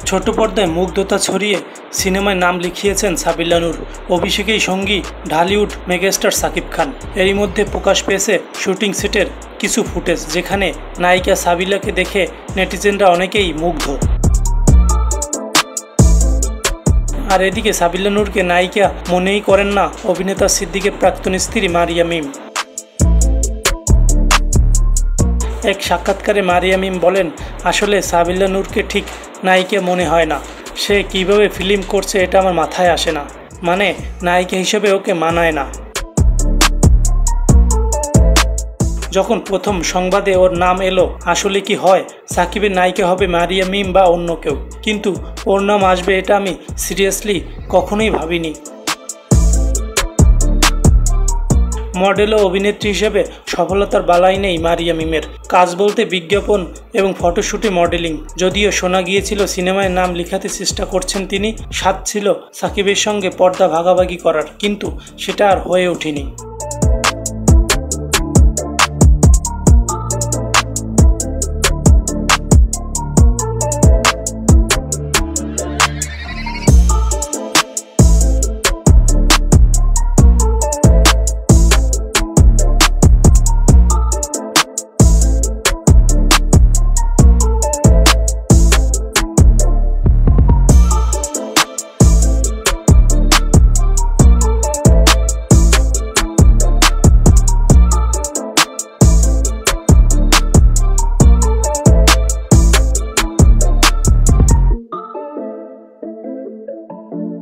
ছোট পর্দায় মুগ্ধতা ছড়িয়ে সিনেমায় নাম লিখিয়েছেন সাবিলা নূর। অভিষেকেই সঙ্গী ঢালিউড মেগাস্টার শাকিব খান। এরই মধ্যে প্রকাশ পেয়েছে শুটিং সেটের কিছু ফুটেজ, যেখানে নায়িকা সাবিলাকে দেখে নেটিজেনরা অনেকেই মুগ্ধ। আর এদিকে সাবিলা নূরকে নায়িকা মনেই করেন না অভিনেতা সিদ্দিকের প্রাক্তন স্ত্রী মারিয়া মিম। এক সাক্ষাৎকারে মারিয়া মিম বলেন, আসলে সাবিলা নূরকে ঠিক নায়িকা মনে হয় না। সে কিভাবে ফিল্ম করছে এটা আমার মাথায় আসে না, মানে নায়িকা হিসেবে ওকে মানায় না। যখন প্রথম সংবাদে ওর নাম এলো, আসলে কি হয় সাকিবের নায়িকা হবে মারিয়া মিম বা অন্য কেউ, কিন্তু ওর নাম আসবে এটা আমি সিরিয়াসলি কখনোই ভাবিনি। মডেল ও অভিনেত্রী হিসেবে সফলতার বালাই নেই মারিয়া মিমের। কাজ বলতে বিজ্ঞাপন এবং ফটোশুটে মডেলিং। যদিও শোনা গিয়েছিল সিনেমায় নাম লিখাতে চেষ্টা করছেন তিনি, স্বাদ ছিল সাকিবের সঙ্গে পর্দা ভাগাভাগি করার, কিন্তু সেটা আর হয়ে ওঠেনি।